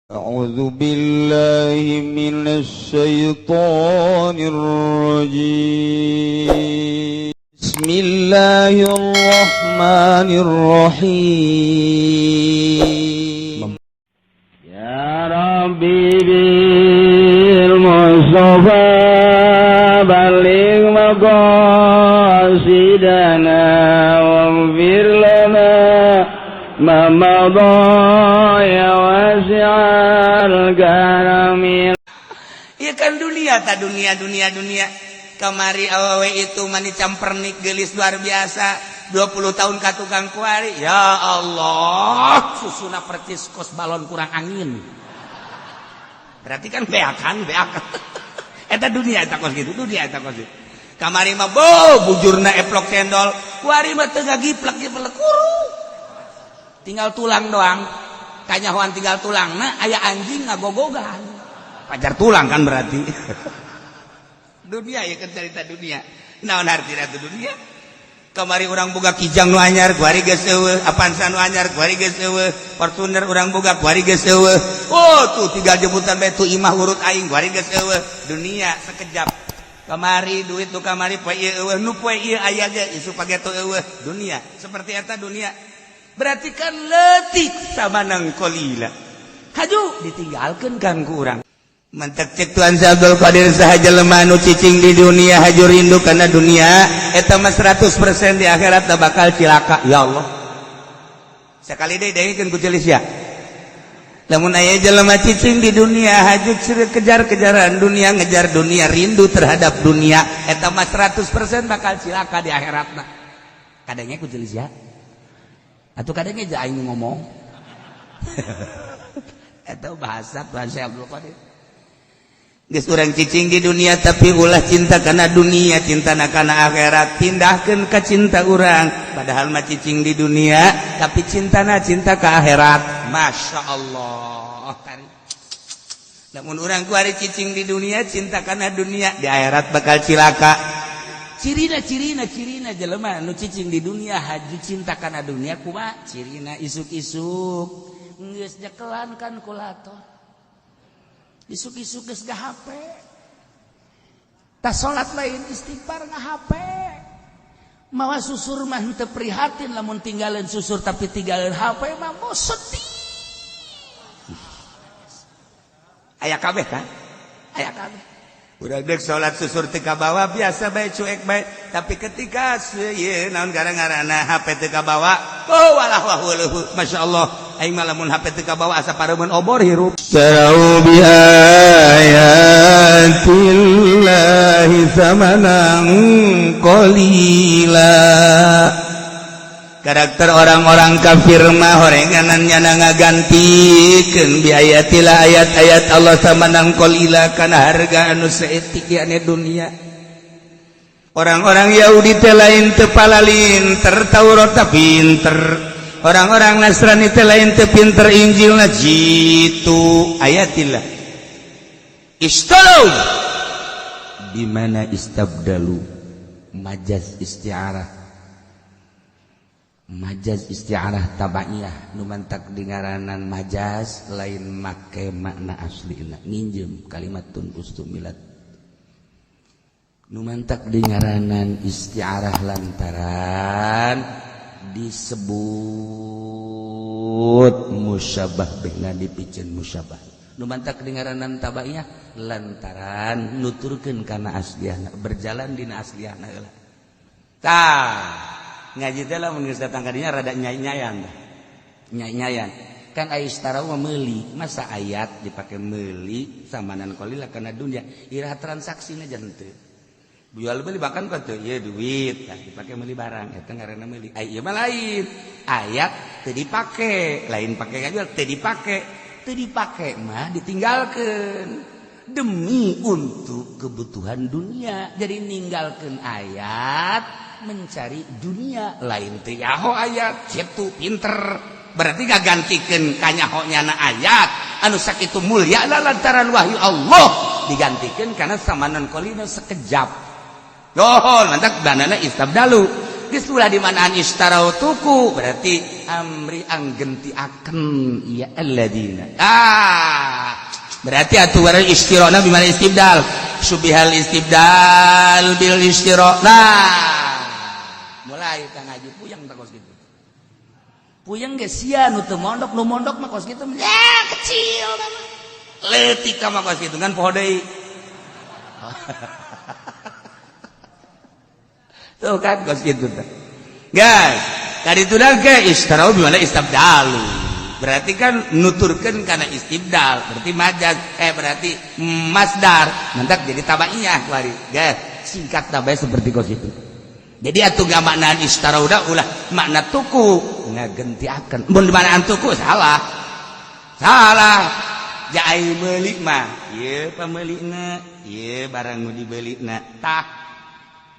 أعوذ بالله من الشيطان الرجيم بسم الله الرحمن الرحيم يا ربي بالمصطفى بلغ مقاصدنا واغفر لنا ما مضى يا واسع الكرم. Iya kan dunia kamari awewe itu mani campernik gelis luar biasa 20 tahun ka tukang kuari. Ya Allah, susuna percis kos balon kurang angin. Berarti kan beakan eta dunia eta kos gitu, kamari mah bujurna eplok cendol, kuari mah teu gagiplek kuru. Tinggal tulang doang, kanyahoan tinggal tulang. Nah, ayah anjing ngagogogan, pajar tulang kan berarti. Dunia ya kan cerita dunia. Naon artina teh dunia? Kamari urang boga kijang nu anyar, kuari geus eueuh, Avanza nu anyar, kuari geus eueuh, Fortuner urang boga, kuari geus eueuh. Oh, tuh tinggal jemputan bae tu imah urut aing, kuari geus eueuh. Dunia sekejap. Kamari duit tu kamari poe ieu eueuh, nu poe ieu aya ge isu page tu eueuh. Dunia, seperti eta dunia. Berarti kan letik sama nang kolila. Haju ditinggalkan kan kurang. Mantak cek Tuhan Abdul Qadir sahaja lemah nu cicing di dunia haju rindu karena dunia. Eta mah 100% di akhirat tak bakal cilaka. Ya Allah. Sekali deh kan ku celis ya. Lamun aya jelema cicing di dunia haju kejar-kejaran dunia, ngejar dunia, rindu terhadap dunia. Eta mah 100% bakal cilaka di akhiratna. Kadangnya ku celis ya. Atau kadangnya aja aing ngomong. Eta bahasa Abdul Qadir. Geus urang cicing di dunia tapi ulah cinta kana dunia, cinta kana akhirat. Pindahkeun ka cinta urang. Padahal mah cicing di dunia tapi cintana cinta ka akhirat. Masya Allah. Namun urang kuari cicing di dunia, cinta kana dunia, di akhirat bakal cilaka. Cirina jelema nu cicing di dunia haju cinta kana dunia kumaha cirina isuk-isuk geus nyekelan kan kulator isuk-isuk geus HP tas salat lain istighfar ngahape mawa susur mah teu prihatin lamun tinggalin susur tapi tinggalin HP mah mau sedih aya kabeh kan aya kabeh. Udah dek sholat susur teka bawa biasa baik cuek baik, tapi ketika ye naon gara-garana HP teka bawa, oh walah wahuluhu, masya Allah, aing malamun HP teka bawa asa paremen obor hirup. Tarau biayatillahi samanan qalila. Karakter orang-orang kafir mah horenganannya ngagantikeun biayatilah ayat-ayat Allah samanan qalila kana harga anu saeutik ane dunia. Orang-orang Yahudi teh lain teu palalinter, Taurat teh pinter. Orang-orang Nasrani teh lain teu pinter, Injilna jitu ayatillah. Istalu di mana istabdalu majaz isti'arah. Majaz isti'arah tabaiyah nu mantak dingaranan majaz lain make makna aslina nginjem kalimatun ustumilat nu mantak dingaranan isti'arah lantaran disebut musyabah bena dipikeun musyabah nu mantak dingaranan tabaiyah lantaran nuturkeun kana asliyahna berjalan dina asliyahna heula tah ngaji teh lamun geus datang ka dinya rada nyai-nyayan kan aya istara mah meuli masa ayat dipake meuli samanan qalila kana dunia iraha transaksina jan teu jual beli bahkan ka teu ieu duit tah dipake meuli barang eta ngaranna meuli ieu mah lain ayat teu dipake lain pake ngajual teu dipake mah ditinggalkeun demi untuk kebutuhan dunia jadi ninggalkeun ayat mencari dunia lain teh yaho ayat kitu pinter berarti gagantikeun kanyahonyana ayat anu sakitu mulia lantaran wahyu Allah digantikeun kana samanan qalina sekejap dohol mantak banana istabdalu geus ulah di manaan istarau tuku berarti amri anggentiaken ya alladzina. Berarti aturan istirona bimana istibdal? Subihal istibdal bil istiro. Mulai Kang Haji puyeng tak kos gitu. Puyeng ge sia nu teu mondok, nu mondok mah kos gitu. Ya kecil mah. Leutik mah kos gitu kan poho deui. Tuh kan kos gitu tuh. Guys, kaditudan ke istirau bimana istabdalu. Berarti kan nuturkan karena istibdal berarti majaz berarti masdar nanti jadi tabaiyah wari guys singkat tabay seperti kos itu. Jadi atuh gak maknaan ishtara ulah makna tuku ngagentiakeun mun maknaan tuku salah jai meuli mah ieu pameulina ieu barang nu dibeulina tah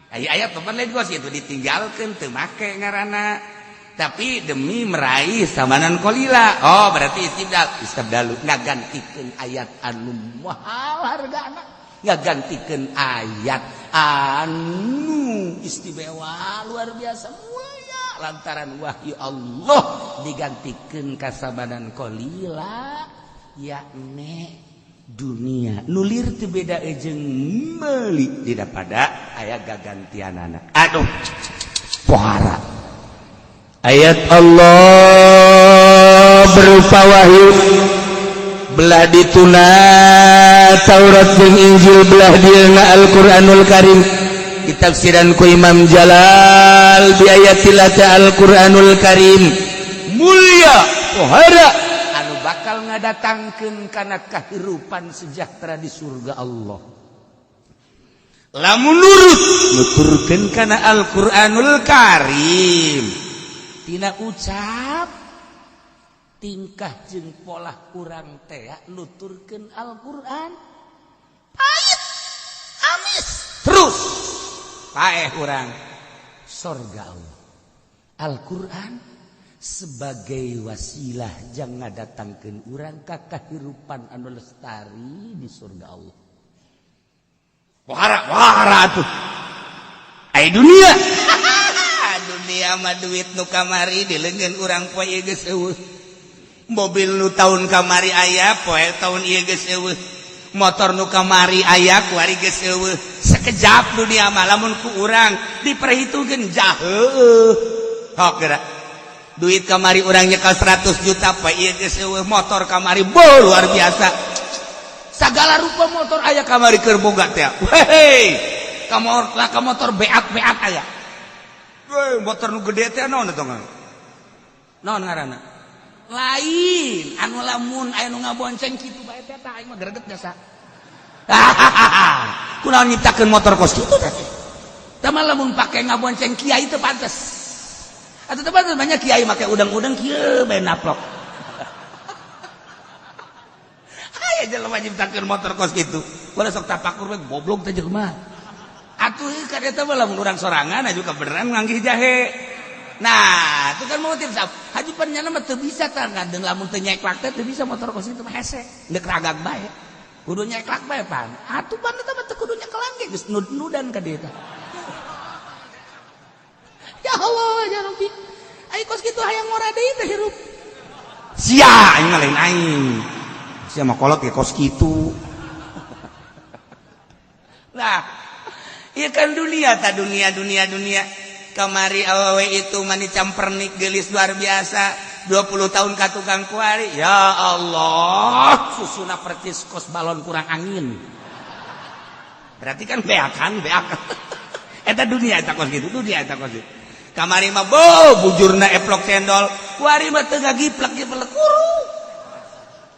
aya papan lain kos itu ditinggalkeun teu make ngaranna tapi demi meraih samanan kolila. Oh berarti istibdalu ngagantikeun ayat anu mahal hargana, ngagantikeun ayat anu istimewa luar biasa mulia lantaran wahyu Allah digantikeun ka samanan kolila yakni dunia nulir teu beda jeung meuli daripada aya gagantianana. Aduh pohara ayat Allah berupa wahyu belah dituna Taurat jeung Injil belah dieuna Al-Qur'anul Karim ditafsiran ku Imam Jalal di ayatil Al-Qur'anul Karim mulia pohara anu bakal ngadatangkeun kana kahirupan sejahtera di surga Allah. Lamun nurut nuturkeun kana Al-Qur'anul Karim tina ucap tingkah jeung pola urang teh nuturkeun Al-Qur'an pait amis terus paeh urang surga Allah. Al-Qur'an sebagai wasilah jang ngadatangkeun urang ka kahirupan anu lestari di surga Allah. Wahara atuh ai dunia dunia mah duit nu kamari dileungeun urang poe ieu geus eueuh. Mobil nu taun kamari aya poe taun ieu geus eueuh. Motor nu kamari aya kuari geus eueuh. Sakejap dunia mah lamun ku urang diperhitungkeun jaheuh. Hok geura. Duit kamari urang nyekel 100 juta poe ieu geus eueuh. Motor kamari luar biasa. Sagala rupa motor aya kamari keur boga teh. Hei. Ka motor beat aya. Motor nu gede teh naon eta ngaran? Naon ngaranna? Lain, anu lamun aya nu ngabonceng kitu bae teh aing mah greget biasa. Kunaon nyiptakeun motor kos kitu teh? Tah mah lamun pake ngabonceng kiai teu pantes. Atuh teu pantes banyak kiai make udang-udang kieu bae naplok. Aya jelema nyiptakeun motor kos kitu. Ulah sok tapakur we goblok teh jelema. Atuh ka eta mah lamun urang sorangan aju ka beneran nganggih jahe. Nah, itu kan motif sab. Haji panjana mah teu bisa tah ngadeng lamun teu nyeklak teh teu bisa motor kos itu mah hese. Deuk ragag bae. Kudu nyeklak bae pan. Atuh pan eta mah teu kudu nyekelan ge geus nud-nudan ka dieu teh. Ya Allah, ya Rabbi. Ai kos kitu hayang ngora deui teh hirup. Sia aing mah lain aing. Sia mah kolot ge kos kitu. Nah, iya kan dunia kamari awewe itu mani campernik gelis luar biasa 20 tahun ka tukang kuari ya Allah susuna percis kos balon kurang angin berarti kan beak eta dunia eta kos gitu kamari mah bujurna eplok cendol kuari mah teu gagiplek kuru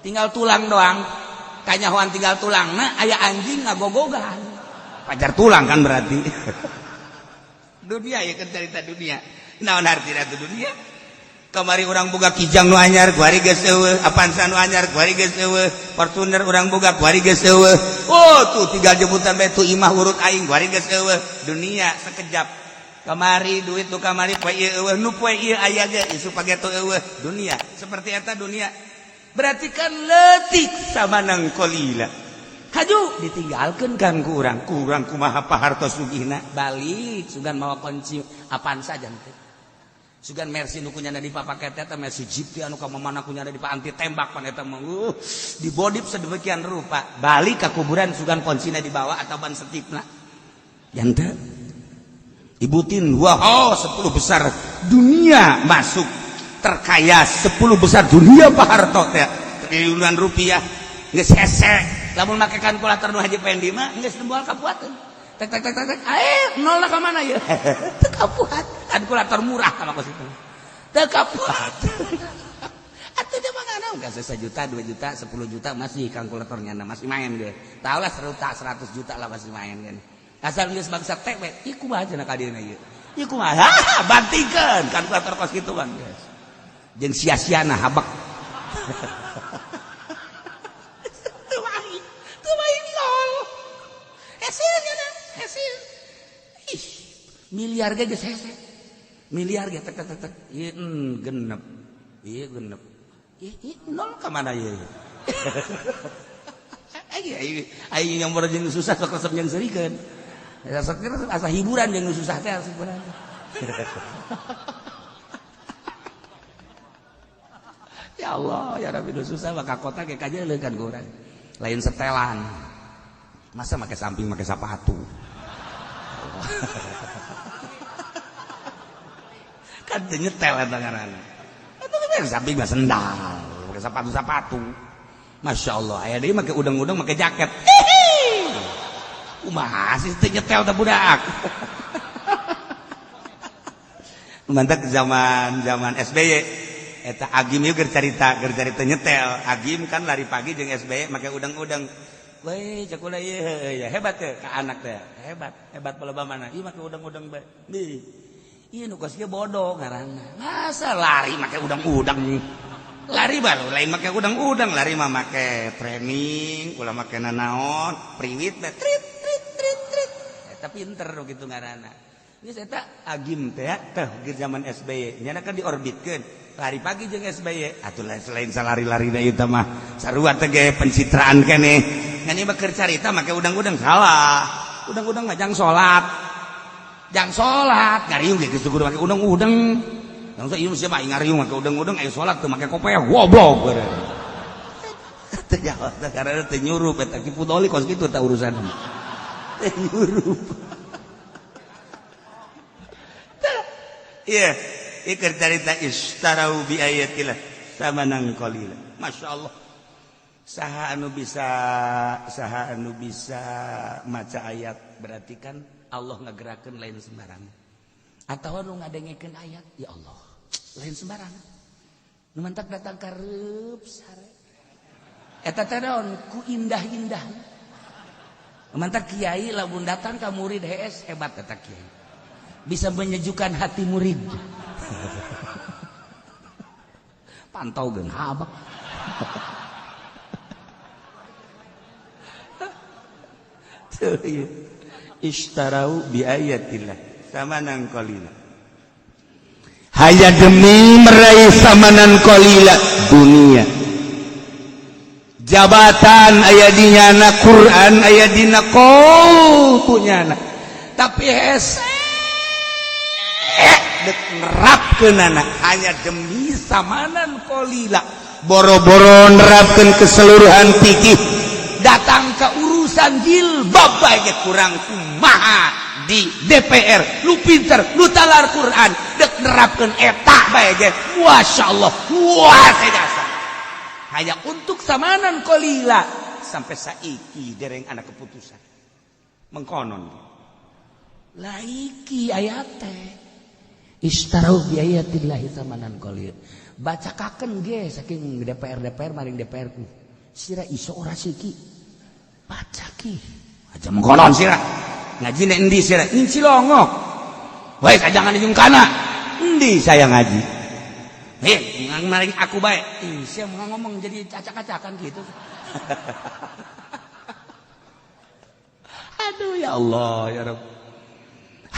tinggal tulang doang kanyahoan tinggal tulangna aya anjing ngagogogan pajar tulang kan berarti dunia ya kan cerita dunia naon artina tu dunia kamari urang boga kijang nu anyar kuari geus eueuh Avanza nu anyar kuari geus eueuh Fortuner urang boga kuari geus eueuh oh tuh tinggal jemputan bae tu imah urut aing kuari geus eueuh dunia sekejap kamari duit tu kamari poe ieu eueuh nu poe ieu aya ge isu page tu eueuh dunia seperti eta dunia berarti kan leutik samanang kolila haju ditinggalkan kan kurang kumaha pahartos sugihna balik sugan mawa kunci apaan saja teh sugan mercy nu kunyana di papaket eta mercy jeep anu ka mana kunyana di anti tembak pan eta mah dibodip sedemikian rupa balik ka kuburan sugan kuncina dibawa atau ban setipna yang teh ibutin wow 10 besar dunia masuk terkaya 10 besar dunia Pak Harto teh triliunan rupiah geus hese lamun make kalkulator nu haji pendi mah geus nemboal kapuateun tek nol ka mana ye teu kapuat kalkulator murah ka makos itu teu kapuat atuh teh mangana geus 1 juta 2 juta 10 juta masih kalkulatornya masih main ge tahu lah 100 juta lah masih main kan asal geus bangsa teh we ieu kumaha cenah ka dieu ieu ieu kumaha bantikeun kalkulator kos kitu kan guys jeung sia-siana habak miliar ge geus hese miliar ge tek ieu genep nol ka mana ieu ai yang meureun jeung susah sok resep jeung serikeun asa hiburan jeung susah teh sebenarnya ya Allah ya Rabbi nu susah mah ka kota ge kajeuleuh kan urang lain setelan masa make samping make sepatu kan nyetel eta ngaranna eta kan samping mah sendal make sepatu Masya Allah aya deui make udang-udang make jaket kumaha sih teu nyetel teh budak mantak zaman SBY eta Agim ieu keur carita nyetel Agim kan lari pagi jeung SBY make udang-udang weh cek ulah ieu hebat teh ka anak teh hebat peleba mana ieu make udang-udang bae ieu nu kos ge bodoh ngaranna masa lari make udang-udang lari baru lain make udang-udang lari mah make training ulah make nanaon priwit teh trit eta pinter kitu ngaranna geus eta Agim teh teh zaman SBY nya kan diorbitkeun lari pagi jeung SBY atuh selain salari-lari da ieu teh mah sarua teh ge pencitraan keneh ngan ieu keur carita make udang-udang salah udang-udang mah jang salat ngariung ge geus kudu make udang-udang langsung ieu sia mah ngariung make udang-udang aya salat teu make kopiah goblok beureuh teh jawab teh karena teh nyurup eta ki pudoli kos kitu teh urusan teh nyurup iya ikir carita istarau bi ayatillah samanan qalila masyaallah saha anu bisa maca ayat berarti kan Allah ngagerakeun lain sembarangan atawa nu ngadengekeun ayat ya Allah lain sembarangan nu mantak datang ka reup sare eta teh naon ku indah-indah mantak kiai lamun datang ka murid HS hebat eta kiai bisa menyejukkan hati murid pantau geun habak istarau bi ayatillah samanan qalila hanya demi meraih samanan qalila dunia jabatan aya dinyana Quran aya dina qalbunyana tapi hese dek nerapkeun hanya demi samanan qalila boro-boro nerapkeun keseluruhan fikih datang ke urusan jilbab bae kurang kumaha di DPR lu pinter lu talar Quran dek nerapkeun eta bae ge masyaallah puas dasar hanya untuk samanan qalila sampai saiki dereng ana keputusan mengkonon laiki ayat teh istarau bi ayatillahi samanan qalil bacakakeun ge saking DPR maring DPR ku sira iso ora siki baca ki aja mengkonon sira ngaji nek endi sira ing Cilongok bae jangan di Jungkana endi saya ngaji maring aku bae sia ngomong jadi acak-acakan gitu aduh ya Allah ya Rabb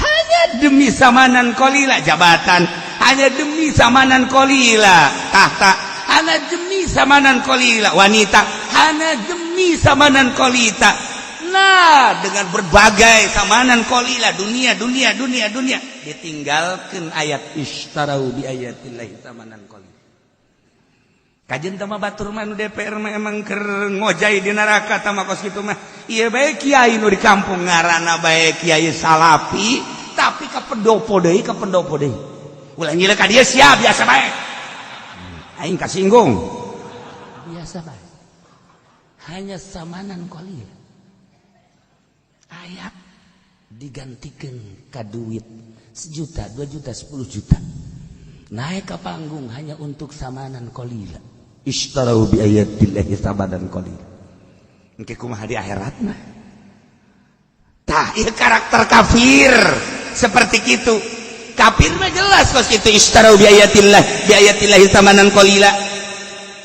hanya demi samanan qalila jabatan hanya demi samanan qalila tahta hanya demi samanan qalila wanita hanya demi samanan kolita. Nah, dengan berbagai samanan kolila, dunia, ditinggalkan ayat ishtarau bi ayatillahi samanan kolila. Kajen tama batur mah DPR mah emang keur ngojai di neraka tama kos kitu mah. Ieu bae kiai nu di kampung ngaranna bae kiai salapi, tapi ka pendopo deui. Ulah ngileuk ka dieu sia biasa bae. Aing kasinggung. Biasa bae. Hanya samanan kolila. Ayat digantikan ka duit 1 juta, 2 juta, 10 juta. Naik ke panggung hanya untuk samanan kolila. Ishtarau bi ayatillahi samanan kolila. Engke kumaha di akhirat mah. Tah, ieu karakter kafir seperti kitu. Kafir mah jelas kos kitu ishtarau bi ayatillahi samanan kolila.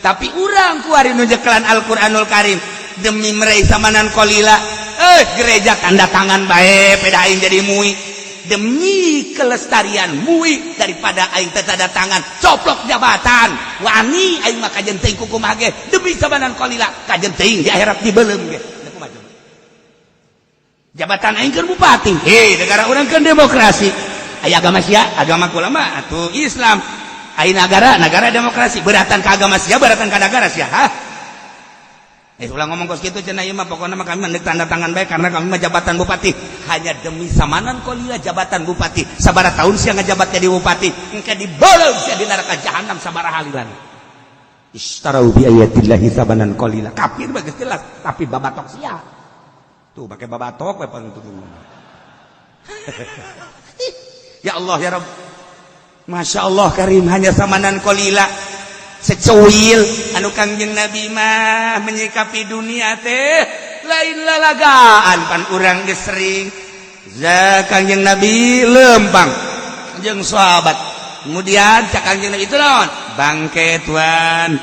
Tapi urang kuari nu jekelan Al-Qur'anul Karim demi meraih samanan kolila. Gereja tanda tangan bae peda aing jadi mui demi kelestarian mui daripada aing tanda tangan coplok jabatan wani aing mah kajen teuing kukumaha ge demi samanan kolila kajen teuing di akhirat dibeuleum ge jabatan aing keur bupati negara urang keur demokrasi aya agama sia agama ulama atuh Islam aing negara demokrasi beratan ka agama sia beratan ka negara sia ulang ngomong kos gitu cenah ieu mah pokona mah kami mendek tanda tangan bae karena kami mah jabatan bupati hanya demi samanan kolila jabatan bupati sabaraha tahun sia ngajabat jadi bupati engke dibeuleum sia di neraka jahanam sabaraha halilan ishtarau bi ayatillahi samanan kolila kafir bagus jelas tapi babatok sia tuh pakai babatok we pantuh ya Allah ya Rabb Masya Allah Karim hanya samanan kolila secuil anu Kangjeng Nabi mah menyikapi dunia teh lain lalagaan pan urang geus sering za Kangjeng Nabi lempang jeung sahabat kemudian cak Kangjeng Nabi itu naon bangke tuan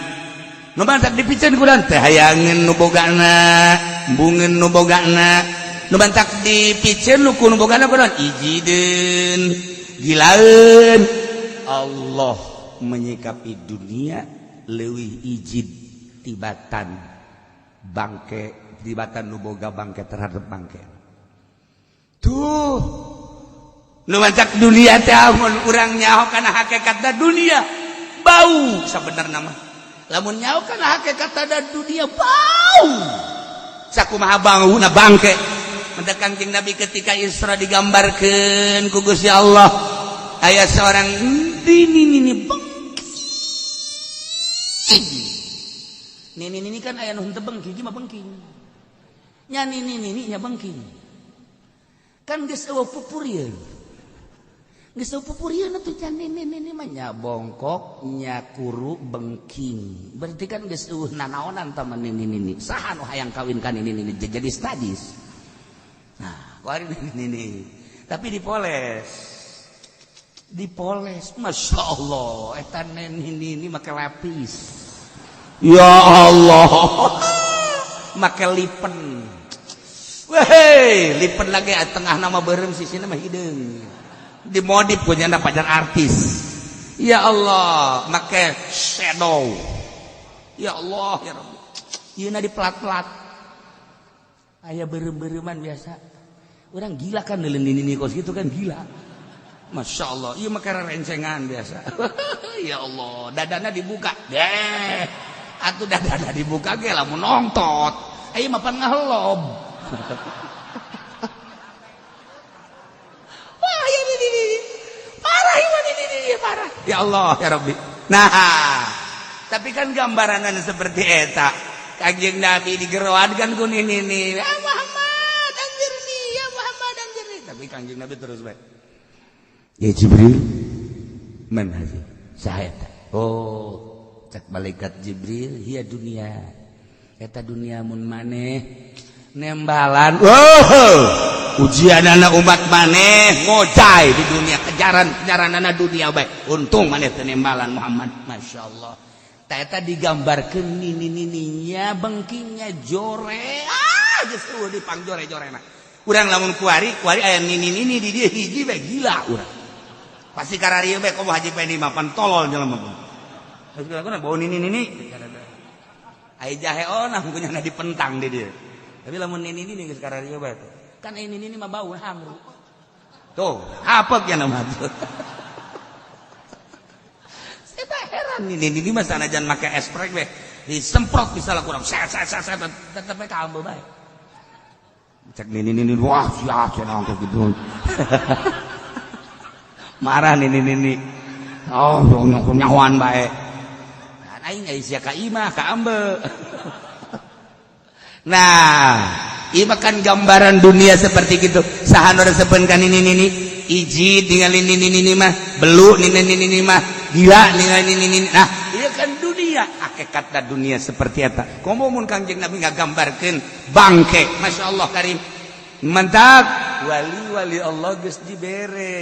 nu bantak dipicen kulan teh hayangeun nu bogana bungeun nu bogana nu bantak dipicen nu nu bogana kunaon ijideun gilaeun Allah menyikapi dunia leuwih ijid tibatan bangke tibatan nu boga bangke terhadap bangke tuh nu mancak dunia teh mun urang nyaho kana hakikatna dunia bau sabenerna mah lamun nyaho kana hakikatna dunia bau sakumaha bauna bangke mentek Kangjeng Nabi ketika Isra digambarkeun ku Gusti Allah aya seorang ini Nini kan aya nu henteu bengking mah bengking. Nya nini nya bengking. Kan geus eueuh pupurieun. Geus eueuh pupurieun atuh can nini mah nya bongkok, nya kuru bengking. Berarti kan geus eueuh nanaonan tah nini. Saha nu hayang kawin ka nini jadi stadis. Nah, kuari nini. Tapi dipoles, Masya Allah eta nini make lapis ya Allah make lipen weh lipen lagi tengah nama beureum sisina mah hideung dimodif punyana pajar artis ya Allah make shadow ya Allah ya Rabbi ieuna di plat-plat aya beureum-beureuman biasa urang gila kan neuleun nini kos gitu kan gila Masya Allah, iya makanya rencengan biasa. Ya Allah, dadana dibuka, deh. Atuh dadana dibuka ge lamun nongtot. Ayo mapan ngahelob. Wah, ya ini. Parah ini, parah. Ya Allah, ya Rabbi. Nah, tapi kan gambaran seperti eta. Kangjeng Nabi digeroadkan ku nini. Ya Muhammad, anjirni, ya Muhammad, anjirni. Tapi Kangjeng Nabi terus baik. Ya Jibril mana sih saya cek malaikat Jibril hiya dunia eta dunia mun maneh nembalan ujianana umat maneh ngojai di dunia kejaranana dunia bae untung maneh teu nembalan Muhammad masyaallah eta digambarkeun nini-nininya bengkingnya jore geus eueuh dipang jore-jorena urang lamun kuari aya nini-nini di dieu hiji bae gila urang pasti kararieu bae komo haji pendi mapan tolol jelema pun. Hasilna bau nini. Ai jahe onah punya dipentang di dia. Tapi lamun ini geus kararieu bae. Kan ini mah bau hamru. Tuh, apa yang nama tuh? Saya tak heran ini mah sanajan make esprek weh. Disemprot bisa lah kurang. Set tetep ka ambeul bae. Cek ini wah sia cenah gitu. Marah ini. Oh, nyawan bae. Aing geus sia ka imah ka ambeul. Nah, ieu kan gambaran dunia seperti gitu. Saha nu resepeun kan ini iji ningali ini mah belu ini mah gila ningali ini. Nah, ieu kan dunia. Hakikatna dunia seperti eta. Komo mun Kangjeng Nabi ngagambarkeun bangke. Masyaallah karim. Mantap. Wali-wali Allah geus dibere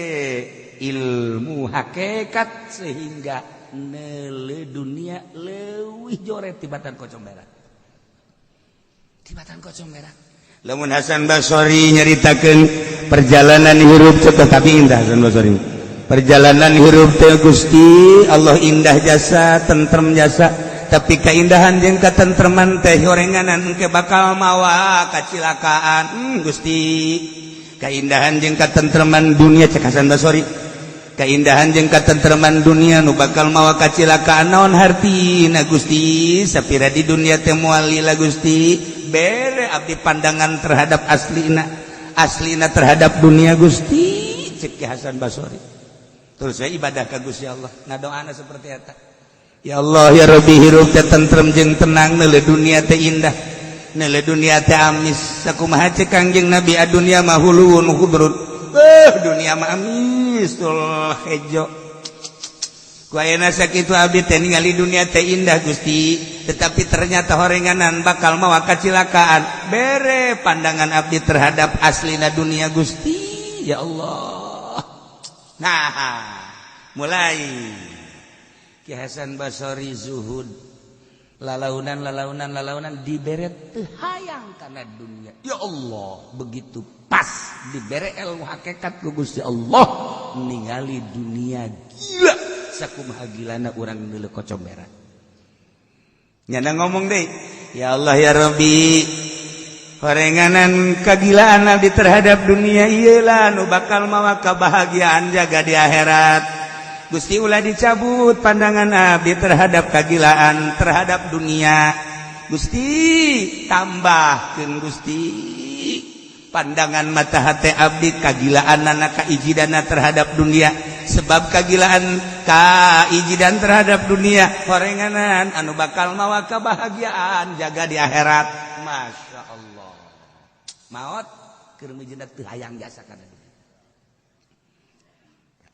ilmu hakikat sehingga neuleuh dunia leuwih joret tibatan kocomberan. Tibatan kocomberan. Lamun Hasan Basori nyaritakeun perjalanan hirup tapi indah Hasan Basori. Perjalanan hirup teh Gusti Allah indah jasa, tentrem jasa, tapi keindahan jeung katentreman teh horenganan engke bakal mawa kacilakaan. Gusti, keindahan jeung katentreman dunia cek Hasan Basori. Keindahan jeung katentreman dunia nu bakal mawa kacilakaan naon hartina Gusti, sapira di dunia teh moal lila Gusti. Bere abdi pandangan terhadap aslina terhadap dunia Gusti cek Hasan Basori. Terus saya ibadah ka Gusti Allah ngadoana seperti eta. Ya Allah ya Rabbi hirup teh tentrem jeung tenang neuleuh dunia teh indah. Neuleuh dunia teh amis. Sakumaha cek Kangjeng Nabi adunya mah huluun khudrun. Dunia mah amis tul hejo. Ku ayeuna sakitu abdi teh ningali dunia teh indah Gusti, tetapi ternyata horenganan bakal mawa kacilakaan. Bere pandangan abdi terhadap aslina dunia Gusti. Ya Allah. Nah, mulai Ki Hasan Basori zuhud. Lalaunan dibere teu hayang kana dunia. Ya Allah, begitu pas dibere ilmu hakikat ku Gusti Allah ningali dunia gila. Sakumaha gilana urang neuleuh kocomberan. Nyana ngomong deui, ya Allah ya Rabbi, horenganan kagilaan abdi terhadap dunia ieu lah nu bakal mawa kabahagiaan jaga di akhirat. Gusti ulah dicabut pandangan abdi terhadap kagilaan terhadap dunia. Gusti tambahkeun Gusti pandangan mata hati abdi kagilaanana kaijidana terhadap dunia. Sebab kagilaan kaijidan terhadap dunia horenganan anu bakal mawa kebahagiaan jaga di akhirat. Masya Allah. Maot keur mijina teu hayang jasa kana dunia.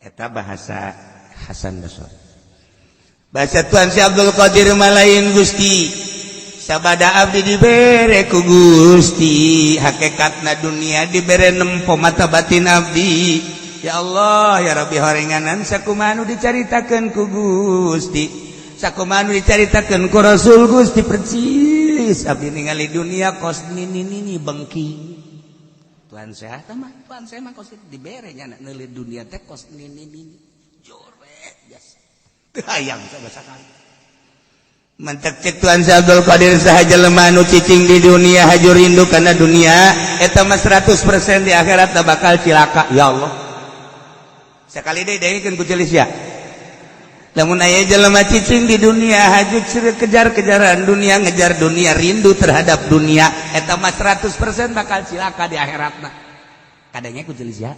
Eta bahasa Hasan Basori. Bahasa Tuan Si Abdul Qadir malain Gusti. Sabada abdi dibere ku Gusti, hakikatna dunia dibere nempo mata batin abdi. Ya Allah ya Rabbi horenganan sakumaha nu dicaritakeun ku Gusti, sakumaha nu dicaritakeun ku Rasul Gusti percis abdi ningali dunia kos nini bengking. Tuan sehat mah tuan saya mah kos dibere nya neuleuh dunia teh kos nini joret biasa. Teu hayang sabasakali. Mantek cek Tuan Si Abdul Qadir sahaja lemah nu cicing di dunia haju rindu kana dunia eta mah 100% di akhirat bakal cilaka. Ya Allah. Sekali deui dengkeun ku celis ya. Lamun aya jelema cicing di dunia haju kejar-kejaran dunia, ngejar dunia, rindu terhadap dunia, eta mah 100% bakal cilaka di akhiratna. Kadenge ku celis ya.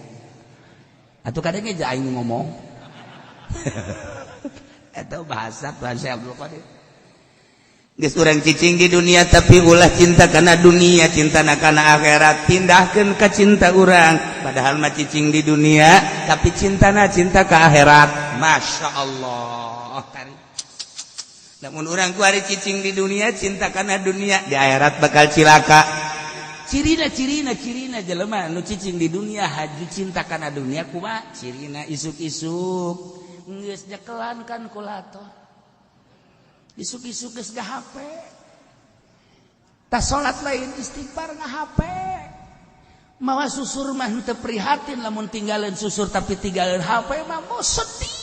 Atuh kadenge ja aing ngomong. Eta bahasa Tuan Si Abdul Qadir. Geus urang cicing di dunia tapi ulah cinta kana dunia, cinta kana akhirat, pindahkeun ka cinta urang. Padahal mah cicing di dunia tapi cintana cinta ka akhirat. Masya Allah. Namun urang ku ari cicing di dunia cinta kana dunia, di akhirat bakal cilaka. Cirina jelema nu cicing di dunia haju cinta kana dunia kumaha? Cirina isuk-isuk geus nyekelan kan kulator. Isuk-isuk geus HP. Tas salat lain istighfar HP. Mawa susur mah teu prihatin lamun tinggalin susur tapi tinggalin HP mah mau sedih.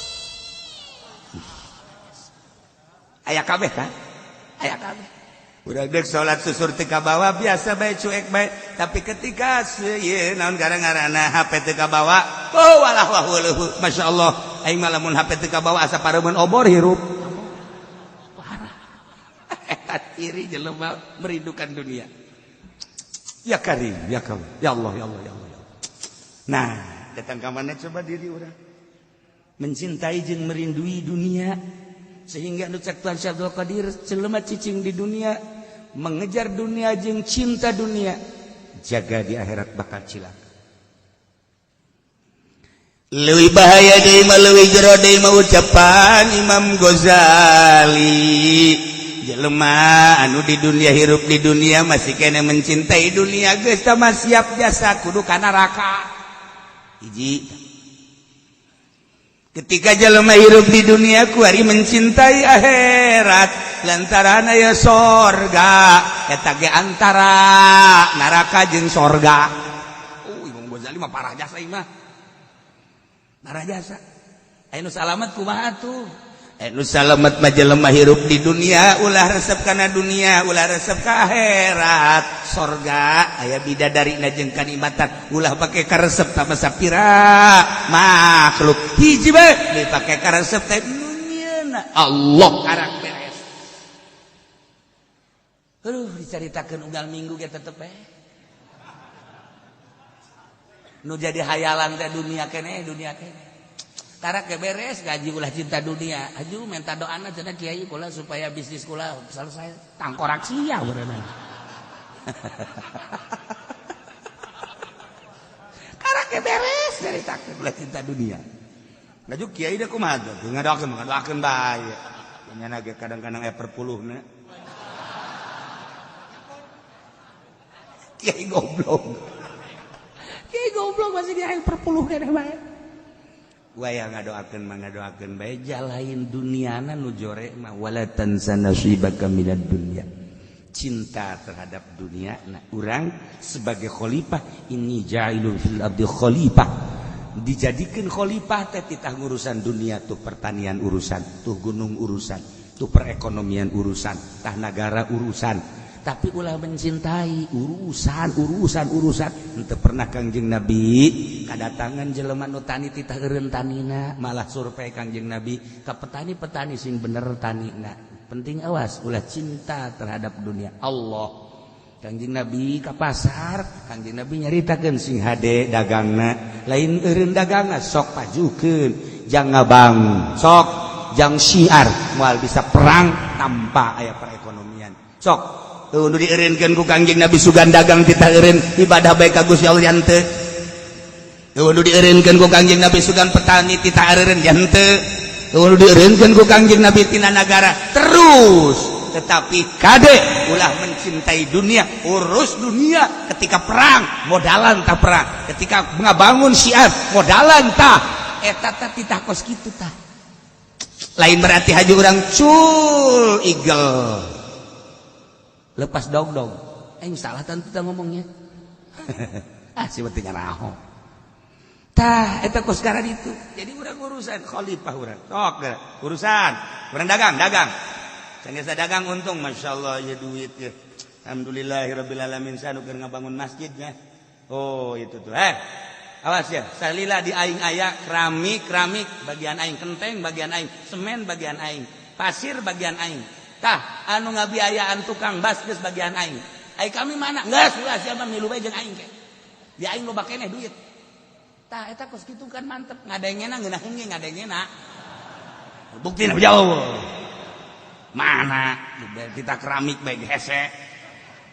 Aya kabeh kan? Aya kabeh. Udah dek sholat susur teka bawa biasa baik cuek baik, tapi ketika naon gara-garana HP teka bawa, oh walah wahuluh, masya Allah, aing malamun HP teka bawa asa paremen obor hirup, parah, iri jelema merindukan dunia, ya Karim, ya Karim, ya Allah, ya Allah, ya Allah, ya Allah. Nah, datang ke mana coba diri orang, mencintai jeung merindui dunia, sehingga nu cek Tuhan Syabdul Qadir jelema cicing di dunia. Mengejar dunia jeung cinta dunia, jaga di akhirat bakal cilaka. Leuwih bahaya deui mah leuwih jero deui mah ucapan Imam Ghazali. Jelema anu di dunia hirup di dunia masih kena mencintai dunia geus tah mah siap jasa kudu ka neraka. Hiji. Ketika jelema hirup di dunia kuari mencintai akhirat lantaran aya sorga eta ge antara neraka jeung sorga. Imam Ghazali mah parah jasa ieu mah. Parah jasa. Anu salamet kumaha tuh? Anu salamet mah jelema hirup di dunia ulah resep kana dunia, ulah resep ka akhirat. Sorga aya bidadarina jeung kanikmatan ulah pake ka resep tambah sapira makhluk hiji bae dipake ka resep teh duniana Allah karang beres. Dicaritakeun unggal minggu ge tetep bae. Nu jadi hayalan teh dunia keneh. Tarak ke beres gaji ulah cinta dunia. Aju minta doana cenah kiai kula supaya bisnis kula selesai. Tangkorak sia beureunan. Tarak ke beres caritakeun ulah cinta dunia. Gaju kiai da kumaha tuh? Ngadoakeun bae. Nyana ge kadang-kadang perpuluhna. Kiai goblok. Kiai goblok masih dia perpuluh keneh bae. Waya ngadoakeun bae jalain duniana nu jore mah wala tansa nasibaka minad dunya. Cinta terhadap dunia. Nah, urang sebagai khalifah ini ja'ilun fil ardi khalifah. Dijadikan khalifah teh titah ngurusan dunia tuh pertanian urusan, tuh gunung urusan, tuh perekonomian urusan, tah negara urusan. Tapi ulah mencintai urusan henteu pernah Kangjeng Nabi kadatangan jelema nu tani titah eureun tanina malah survei Kangjeng Nabi ka petani-petani sing bener tanina penting awas ulah cinta terhadap dunia Allah. Kangjeng Nabi ka pasar Kangjeng Nabi nyaritakeun sing hade dagangna lain eureun dagangna sok pajukeun jang ngabang sok jang syiar moal bisa perang tanpa aya perekonomian sok tuh nu dieureunkeun ku Kangjeng Nabi sugan dagang titah eureun ibadah bae ka Gusti Allah nya henteu. Tuh nu dieureunkeun ku Kangjeng Nabi sugan petani titah eureun nya henteu. Tuh nu dieureunkeun ku Kangjeng Nabi tina nagara terus tetapi kade ulah mencintai dunia, urus dunia ketika perang modalan tah perang, ketika ngabangun syiar modalan tah eta teh titah kos kitu tah. Lain berarti haji urang cul eagle. Lepas dog-dog. Salah tentu kita ngomongnya. Sebetulnya raho. Tah, eta kos karan itu. Jadi urang urusan khalifah urang. Tok urusan. Urang dagang. Sanggeus dagang untung masyaallah ya duit ya. Alhamdulillahirabbil alamin sanu keur ngabangun masjidnya. Oh, itu tuh. Awas ya, salila di aing aya keramik bagian aing, kenteng bagian aing, semen bagian aing, pasir bagian aing. Tah anu ngabiayaan tukang bas geus bagian aing. Ai kami mana? Geus ulah sia mah milu bae jeung aing ke. Di aing loba keneh duit. Tah eta kos kitu kan mantep, ngadengena ngeunaheun ge ngadengena. Buktina jauh. Mana? Kita keramik bae hese.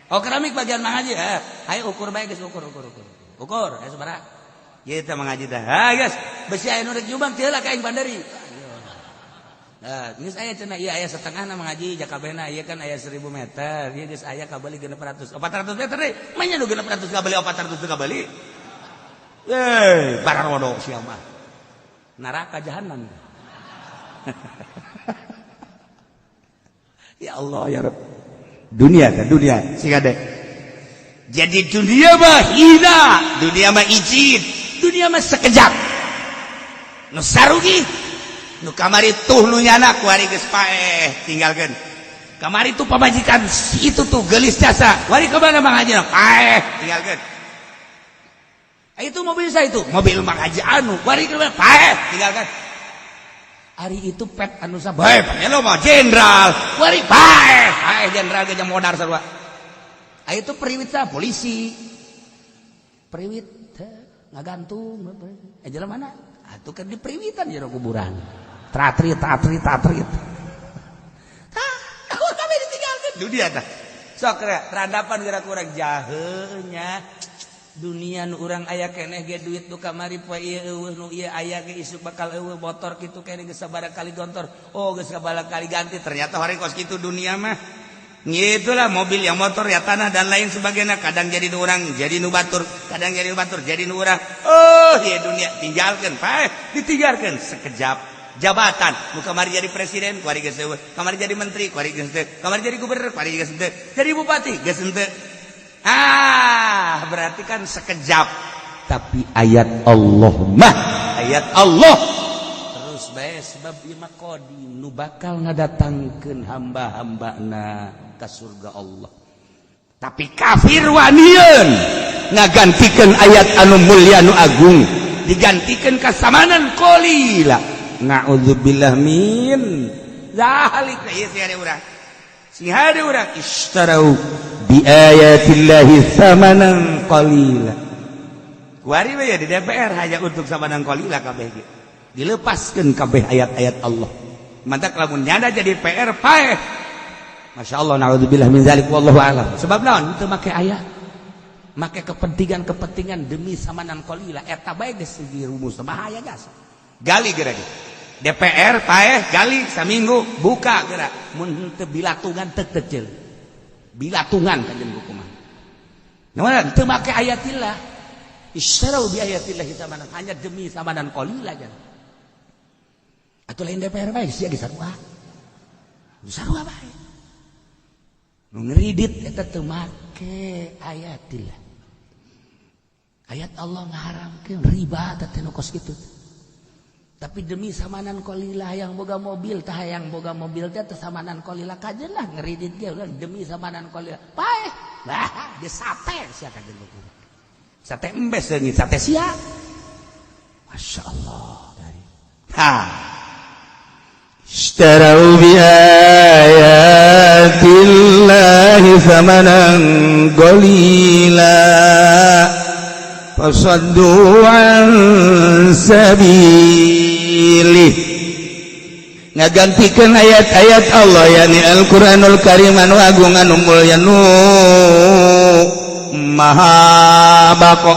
Oh keramik bagian mang aja. Hayu ukur bae geus ukur. Ukur, aya sabaraha? Ieu teh mang aja teh. Ha geus, besi aya nu rek jubang teu lah ka aing bandari. Geus aya cenah ieu aya setengahna mang haji jakabehna ieu kan aya 1000 meter. Ieu geus aya kabeli 600. 400 meter deui. Manya nu 600 kabeli 400 kabeli. Barodo sia mah. Neraka jahanam. Ya Allah ya Rabb. Dunia sing ade. Jadi dunia mah hina, dunia mah ijid, dunia mah sekejap. Nu sarugi nu kamari tuh nu nyana kuari geus paeh tinggalkeun. kamari tuh pamajikan si itu tuh gelis jasa wari kemana Mang Haji tinggalkan itu mobil saya itu mobil Mang Haji anu wari kemana tinggalkan hari itu pet anu sabah lo mau jenderal wari jenderal gajah modar sarua itu periwit saya polisi periwit ngagantung jalan mana itu kan di periwitan jero kuburan tatrit kami ditinggalkan dunia dah sok radapan gerak kurang jahenya dunia nu urang aya keneh ge duit nu kamari poe ieu nu ieu aya ge isuk bakal eueuh motor kitu keneh geus sabaraha kali gontor geus sabaraha kali ganti ternyata hore kos kitu dunia mah ngitulah mobil yang motor ya tanah dan lain sebagainya kadang jadi nu urang jadi nu batur kadang jadi nu batur jadi nu urang ya dunia tinggalkeun ditinggalkeun sekejap jabatan nu kamari jadi presiden kuari geus eueuh kamari jadi menteri kuari geus teu kamari jadi gubernur kuari geus teu jadi bupati geus teu berarti kan sekejap tapi ayat Allah terus bae sebab ieu mah qadim nu bakal ngadatangkeun hamba-hambana ka surga Allah tapi kafir wanieun ngagantikeun ayat anu mulya nu agung digantikeun ka samanan qalila na'udzubillah min zalik ieu si hade urang istarau bi ayatillahi samanan qalila kuari we di DPR hanya untuk samanan qalila kabeh ge dilepaskeun kabeh ayat-ayat Allah mantap lamun nyana jadi PR paeh masyaallah na'udzubillah min zalik wallahu a'lam sebab naon teu make ayat make kepentingan demi samanan qalila eta bae geus dirumus bahaya gas gali geura DPR paeh gali saminggu buka geura mun teu bilatungan teu teu bilatungan kanjeun hukuman namun teu make ayatillah istarau bi ayatillah samanan hanya demi samanan qalila jan atuh lain DPR bae sia ge sarua bae nu ngridit eta teu make ayatillah ayat Allah ngaharamkeun riba teh nu kos kitu tapi demi samanan qalila yang boga mobil tah yang boga mobil teh samanan qalila kajeun lah ngeridit ge demi samanan qalila paeh lah ge sate sia kajeun buku sate embes deui sate sia masyaallah istarau bi ayatillahi samanan qalila fasaddu an sabilih ngagantikeun ayat-ayat Allah yakni Al-Qur'anul Karim anu agung anu mulya nu maha baqo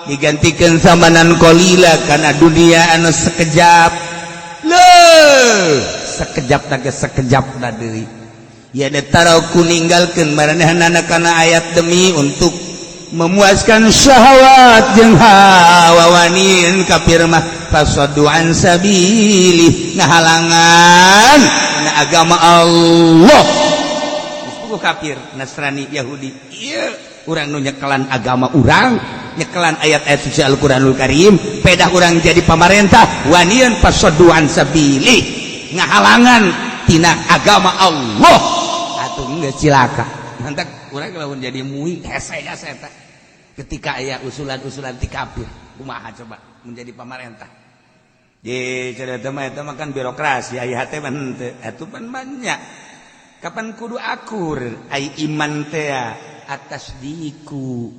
digantikeun samanan qalila kana dunia anu sekejap sekejap teh sekejap na deui ya tarau kuninggalkeun maranehna kana ayat demi untuk memuaskan syahwat jeung hawa wanin kafir mah fasaddu an sabilih ngahalangan na agama Allah disebut kafir Nasrani Yahudi ieu urang nu nyekelan agama urang nyekelan ayat-ayat suci Al-Qur'anul Karim pedah urang jadi pamarentah wanian fasaddu an sabilih ngahalangan tina agama Allah atuh geus cilaka mantap urang lamun jadi muhi hese eta ketika aya usulan-usulan ti kafir kumaha coba menjadi pamarentah ye cerita mah eta mah kan birokrasi aya teh mah henteu atuh pan banyak kapan kudu akur ai iman teh atas diku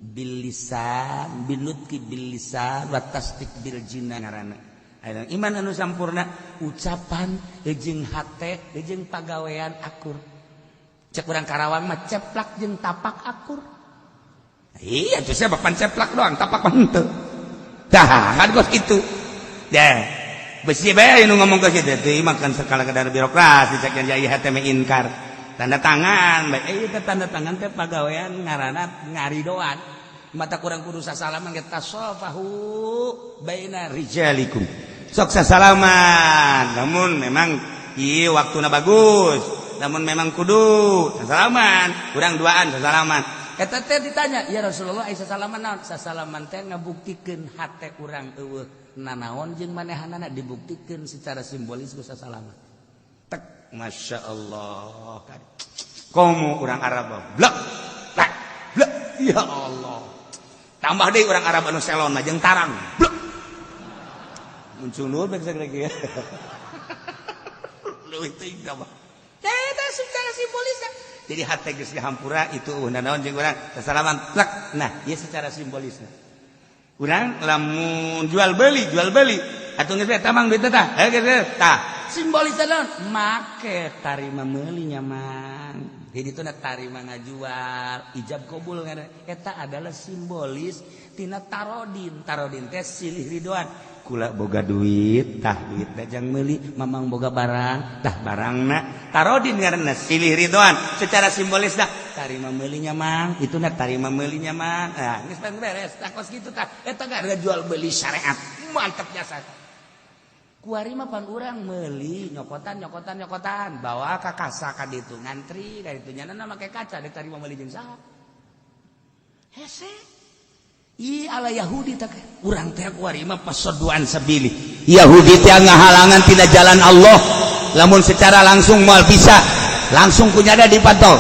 bil lisan binutki bil lisan wa tasdiq bil jinan ngaranna iman anu sampurna ucapan jeung hate jeung pagawean akur cek urang Karawang mah ceplak jeung tapak akur iya tuh saya bapan ceplak doang tapak mah henteu tah kan kos kitu dah besi bae nu ngomong ka kitu teh makan sekala kadar birokrasi cek yang jaya hate inkar tanda tangan bae ieu tanda tangan teh pagawean ngaranna ngaridoan mata kurang kudu sasalaman kita sofahu baina rijalikum sok sasalaman namun memang ieu waktuna bagus namun memang kudu sasalaman kurang duaan sasalaman eta teh ditanya ya Rasulullah aya sasalaman naon sasalaman teh ngabuktikeun hate urang eueuh nanaon jeung manehanana dibuktikeun secara simbolis ku sasalaman tek Masya Allah. Kamu orang Arab blek blek blek, ya Allah. Tambah deh orang Arab anu selon jeung tarang blek muncul nur bek sagede ya. Leuwih teuing mah eta secara simbolis. Jadi hate geus dihampura itu naon jeung urang salaman blek. Nah ieu secara simbolis. Urang lamun jual beli atuh geus tamang duit tah tah simbolisna naon make tarima meuli nyaman. Jadi itu tarima ngajual ijab kabul eta adalah simbolis tina tarodin teh silih ridwan kula boga duit tah duit dajang meuli mamang boga barang tah barangna tarodin ngaranna silih ridwan secara simbolis dah tarima meuli nyaman itu tarima meuli nyaman. Nah geus beres tah kos kitu tah eta gara jual beli syariat mantep jasa. Kuari mah pan urang meuli nyokotan bawa ka kasa ka ditu ngantri ka ditu nyanana make kaca dek tarima meuli jeung saha hese i ala Yahudi teh urang teh kuari mah pasodoan sabili Yahudi teh ngahalangan tina jalan Allah lamun secara langsung moal bisa langsung kunyada dipantau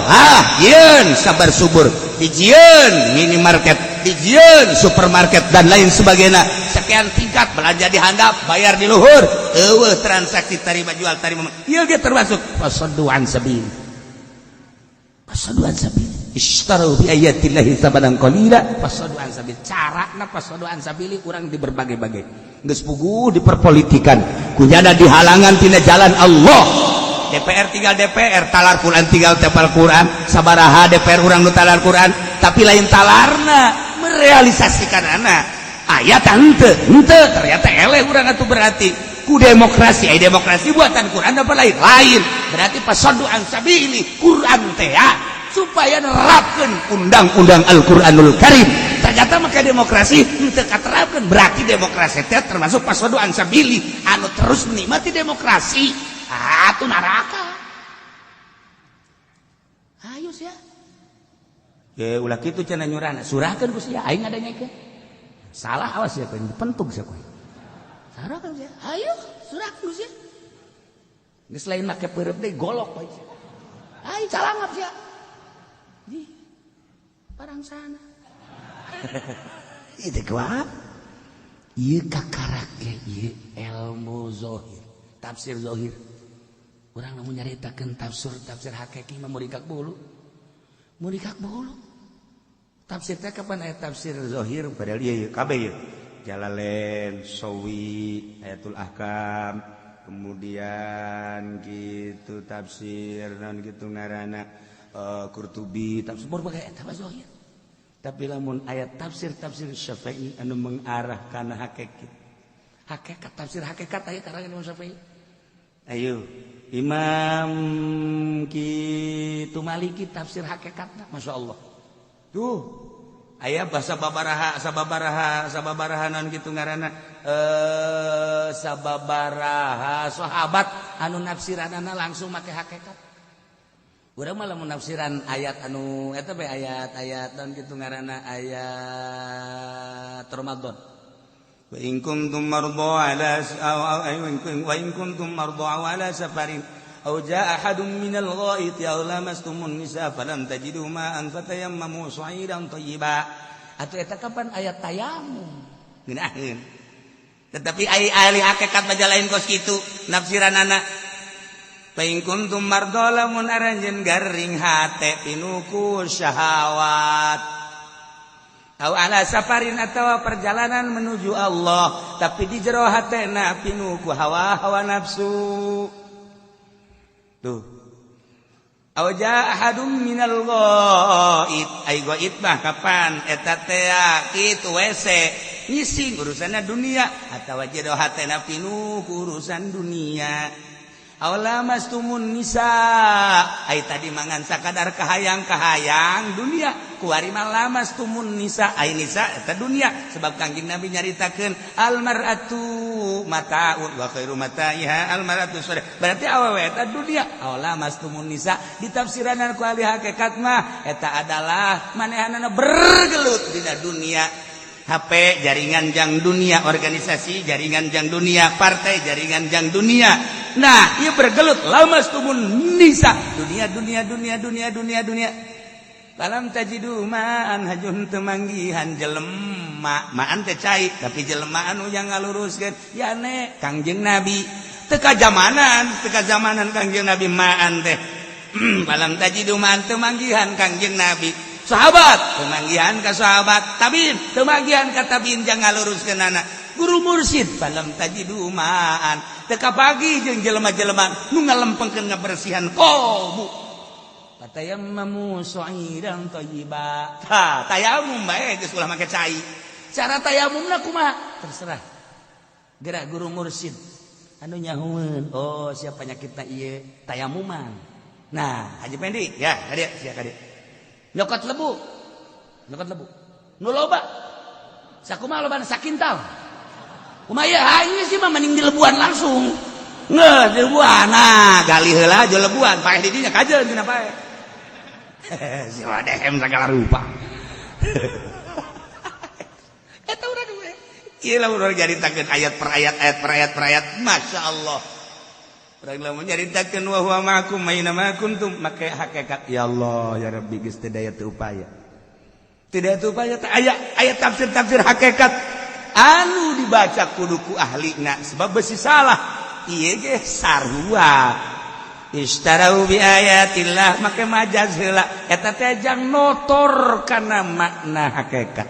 yeun sabar subur dijieun minimarket dijieun supermarket dan lain sebagainya sekian tingkat belanja di handap bayar di luhur eueuh transaksi tarima jual tarima ieu ge termasuk pasodoan sabili ishtaru bi ayatillahi tsamanan qalila pasodoan sabili carana pasodoan sabili urang di berbagai-bagai geus puguh diperpolitikan kunyana dihalangan tina jalan Allah. DPR tinggal DPR talar Quran tinggal tepal Quran sabaraha DPR urang nu talar Quran tapi lain talarna merealisasikan anak ayat henteu ternyata eleh urang atuh berarti ku demokrasi demokrasi buatan Quran apa lain berarti pasodoan sabili Quran teh supaya nerapkeun undang-undang Al-Qur'anul Karim ternyata make demokrasi henteu katerapkeun berarti demokrasi teh termasuk pasodoan sabili anu terus menikmati demokrasi atuh neraka. Ayo sia. Ge ulah kitu cenah nyurana. Surahkeun ku sia aing ngadanyakeun. Salah awas ya kowe pentug sia kowe. Sarahkeun sia. Ayo surahkeun ku sia. Geus lain make peureup deui golok bae sia. Aing calangap sia. Di parang sana. Itu kuat. Ieu kakarake ieu ilmu zahir. Tafsir zahir. Urang lamun nyaritakeun tafsir hakiki mah murikak bulu. Tafsir teh kapan aya tafsir zahir padahal ieu kabeh ieu. Jalalain, Sawi, Ayatul Ahkam, kemudian gitu tafsir naon gitu ngaranna Qurtubi, tafsir berbagai eta zahir. Tapi lamun ayat tafsir Syafi'i anu mengarah kana hakikat. Hakikat tafsir hakikat aya karangan Imam Syafi'i. Ayo Imam kitu Maliki tafsir hakikatna Masya Allah tuh aya bahasa sababaraha naon kitu ngaranna sababaraha sahabat anu nafsiranana langsung make hakikat. Urang mah lamun nafsiran ayat anu eta bae ayat naon kitu ngaranna ayat Ramadan. Wa in kuntum mardaa ala safarin aw jaa ahadun minal ghaiti aw lamastumun nisa falam tajidu ma'an fatayammamu sa'idan thayyiba. Atuh eta kapan ayat tayamum ngeunaheun. Tetapi ahli hakikat baca lain kos kitu nafsiranana. Fa in kuntum mardaa lamun aranjeun garing hate pinuku syahawat aw ala safarin atawa perjalanan menuju Allah tapi di jero hatena pinuku hawa nafsu tuh aw jaa ahadum minal ghaid ai ghaid mah kapan eta teh kitu WC ngising urusanna dunia atawa jero hatena pinuku urusan dunia aw lamastumun nisa ai tadi mangan sakadar kahayang dunia kuari mah lamastumun nisa ai nisa eta dunia sebab Kangjeng Nabi nyaritakeun al mar'atu mata'un wa khairu mata'iha al mar'atu salih berarti awewe eta dunia aw lamastumun nisa ditafsiran ku ahli hakikat mah eta adalah manehanana bergelut dina dunia HP jaringan jang dunia organisasi jaringan jang dunia partai jaringan jang dunia Nah ieu bergelut lamas tumun nisa dunia Balam tajidu ma'an hajun temanggihan jelema ma'an teh cai tapi jelema anu yang ngaluruskeun ya ne Kangjeng Nabi teka zamanan Kangjeng Nabi ma'an teh balam tajidu ma'an temanggihan Kangjeng Nabi sahabat temanggihan ka sahabat tabiin temanggihan ka tabiin jang ngaluruskeun anak guru mursyid balam tajidu ma'an teka pagi jeung jelema-jelema nu ngalempengkeun ngabersihan qalbu tayammamu su'idan thayyiba. Tayamum bae geus ulah make cai. Cara tayamumna kumaha? Terserah. Gerak guru mursyid anu nyahueun. Oh, sia penyakitna ieu tayamuman. Nah, Haji Pendi, ya, kadia, sia kadia. Nyokot lebu. Nu loba. Sakumaha lobana sakintal. Kumaha ieu sih mah mending dilebuan langsung. Ngeus dilebuan. Nah, gali heula aja lebuan, paeh di dinya kajeun tina paeh. Si wadehem segala rupa. Eta urang we. Ieu lamun urang nyaritakeun ayat per ayat. Masya Allah. Urang lamun nyaritakeun wa huwa ma'akum aina ma kuntum make hakikat ya Allah ya Rabbi geus teu daya teu upaya. Teu daya teu upaya teh aya ayat tafsir hakikat anu dibaca kudu ku ahlina sebab besi salah. Ieu ge sarua. Istarau bi ayatillah make majaz heula eta teh jang notor kana makna hakikat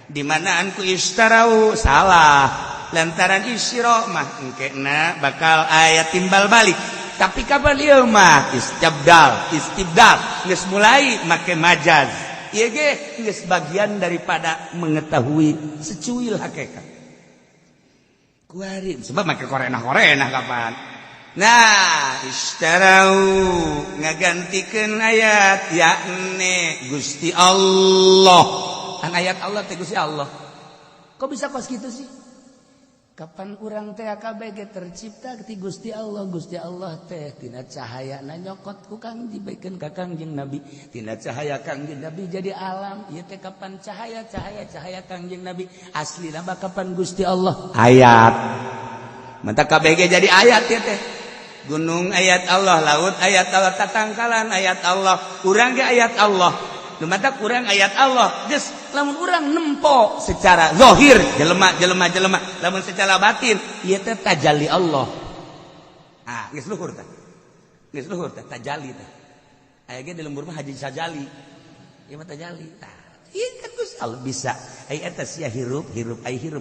di mana anku istarau salah lantaran isyra mah engkena bakal aya timbal balik tapi kapan ieu mah istibdal geus mulai make majaz ieu ge geus bagian daripada mengetahui secuil hakikat kuarin sebab make korenah kapan. Nah, istarau ngagantikeun ayat yakni Gusti Allah. An ayat Allah teh Gusti Allah. Kok bisa kos gitu sih? Kapan urang teh kabeh tercipta ti Gusti Allah teh tina cahayana nyokot ku Kang dibikeun ka Kangjeng Nabi. Tina cahaya Kangjeng Nabi jadi alam. Ieu teh kapan cahaya Kangjeng Nabi aslina mah kapan Gusti Allah? Ayat. Mantap kabeh jadi ayat ya teh. Gunung ayat Allah, laut ayat Allah, tatangkalan ayat Allah, urang ge ayat Allah. Lumatak urang ayat Allah. Geus lamun urang nempo secara zahir jelema, lamun secara batin ieu teh tajalli Allah. Ah, geus luhur tah. Tajalli tah. Aya ge di lembur mah haji sajali. Ieu mah tajalli. Tah, ieu kan Gusti Allah bisa. Ai eta sia hirup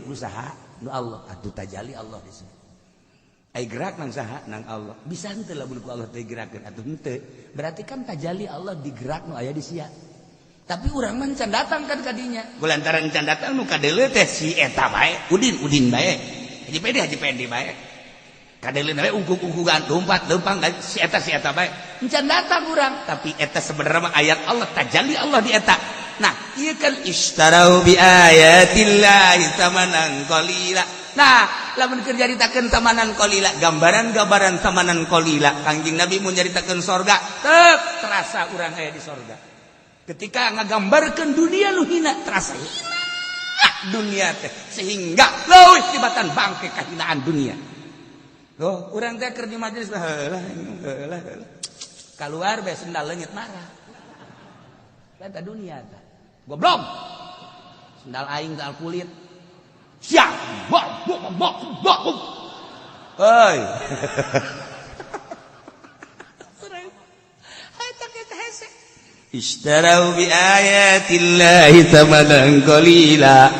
usaha nu Allah atuh tajalli Allah disebut. Ai gerak nang saha nang Allah bisa henteu lamun ku Allah teh gerakeun atuh henteu berarti kan tajalli Allah digerak nu aya di sia tapi urang mah can datang kan ka dinya kulantaran can datang nu kadeuleu teh si eta bae udin bae haji pedi bae kadeuleu bae ungkuk-ungkugan lompat leumpang si eta bae can datang urang tapi eta sebenarnya mah ayat Allah tajalli Allah di eta nah ieu kan istarau bi ayatillahi samanan qalila. Nah, lamun keur nyaritakeun tamanan qalila, gambaran tamanan qalila. Kangjeng Nabi mun nyaritakeun sorga, teu terasa urang aya di sorga. Ketika ngagambarkeun dunia nu hina, terasa hina dunia teh sehingga leuwih tibatan bangke kahinaan dunia. Loh, urang teh keur di majelis heulah. Kaluar bae sendal leungit marah. Eta dunia teh. Goblok. Sendal aing sendal kulit. Siap, oi. Istarau bi ayatillahi tsamanan qalila.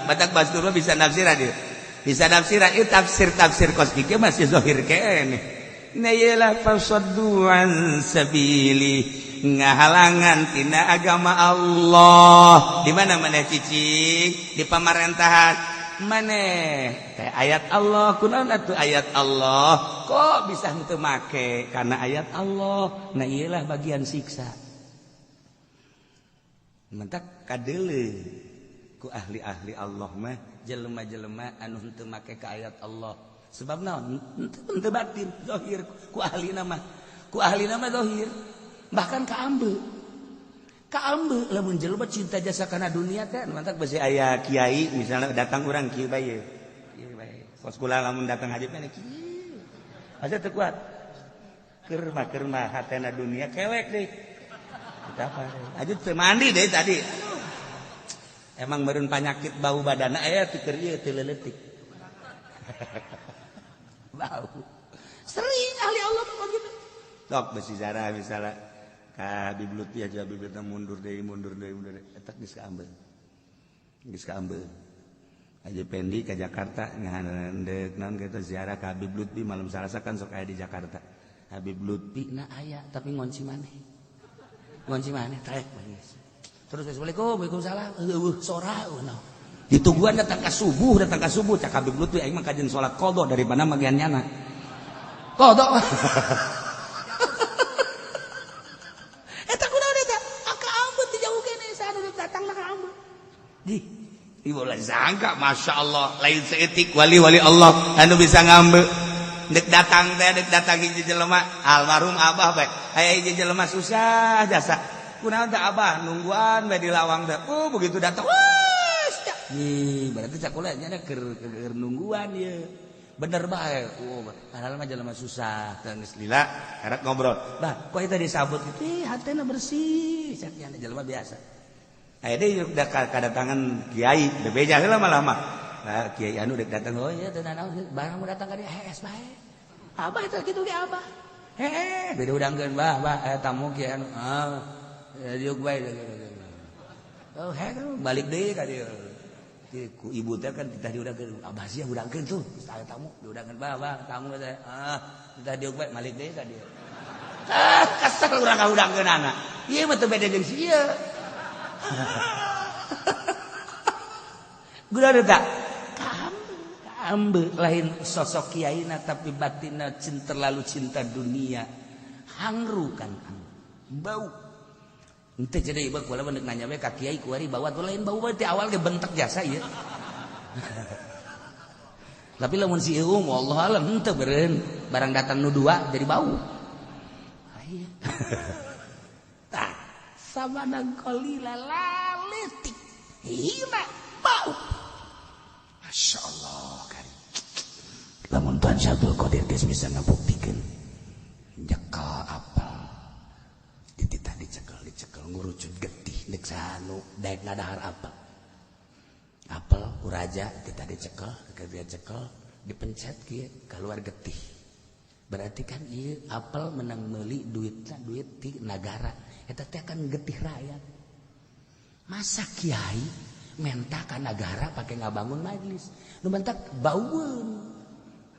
Batak bastur bisa nafsiran dia. Bisa nafsiran itu tafsir kos kieu masih zahir keneh. Nayalah fasaddu an sabili ngahalangan tina agama Allah. Di mana maneh cicing? Di pamarentahan maneh teh ayat Allah kunaon atuh ayat Allah kok bisa henteu make karena ayat Allah nah iyalah bagian siksa mentak kadeuleu ku ahli-ahli Allah mah jelema-jelema anu henteu make ka ayat Allah sebab naon henteu batin zahir ku ahlina mah zahir bahkan kaambe lamun jelema cinta jasa kana dunia teh mantap besi aya kiai misalnya datang urang kieu bae. Kieu bae. Kos kula lamun datang haji teh kieu. Asa teu kuat. Keur mah hatena dunia kewek deui. Kita apa? Aja teu mandi deui tadi. Emang meureun panyakit bau badana aya teu keur ieu teu leuletik. Bau. Sering ahli Allah mah gitu. Sok besi Zara misalnya ka Habib Lutfi aja Habib Lutfi mundur deui eta geus kaambeun. Aja Pendi ke Jakarta ngandeuk naon kitu ziarah ka Habib Lutfi malam Salasa kan sok aya di Jakarta. Habib Lutfi na aya tapi ngonci maneh. Ngonci maneh taek geus. Terus assalamualaikum, waalaikumsalam. Eueuh sora eueuh. Ditungguan datang ka subuh cak Habib Lutfi aing mah kajen salat qada daripada magian nyana. Qada. Eta kunaon eta? Ka ambut dijauhkeun saha nu datang ka ambut. Ibu lah sangka, masya Allah, lain seetik wali-wali Allah anu bisa ngambil. Dek datang hiji jelema almarhum abah bae. Aya hiji jelema susah jasa. Kunaon teh abah nungguan bae di lawang teh. Begitu datang, wes. Berarti cakulnya nya keur nungguan ieu. Bener bae. Padahal mah jelema susah. Geus lila karek ngobrol. Bah, kok eta disabut gitu? Hatena bersih. Sakian jelema biasa. Ayeuna udah kedatangan kiai, bebeja heula lama. Nah, kiai anu dek datang, oh iya teu naon, barang mau datang ka dieu hees bae. Abah eta kitu ge abah. Beda udangkeun bah, aya tamu kiai anu. Diuk bae. Oh, balik deui ka dieu. Ku ibu teh kan titah diudangkeun, abah sia udangkeun tuh, aya tamu, diudangkeun bah, tamu teh. Titah diuk bae balik deui ka dieu. Kesel urang ka udangkeun anak. Ieu mah teu beda jeung si ieu. Gula tak kaambe lain sosok kiaina tapi batinna terlalu cinta dunia hangru kan bau ente jadi ieu kula mendek nanya we ka kiai kuari bawa tuh lain bau teh awal ge bentek jasa ieu. Tapi lamun si eung Allah alam henteu beureun barang datang nu dua jadi bau. Aya. Sabanang qalila laletik hina bau. Masya Allah kan. Lamun Tuhan Syabul Qadir geus bisa ngabuktikeun nyekel apel. Dititah dicekel ngurucut getih nek sanu daek ngadahar apel. Apel uraja titah dicekel, kegedean cekel dipencet kieu keluar getih. Berarti kan ieu apel menang meuli duitna duit ti nagara. Eta teh kan getih rakyat. Masa kiai menta ka nagara pake ngabangun majlis. Nu mentak baueun.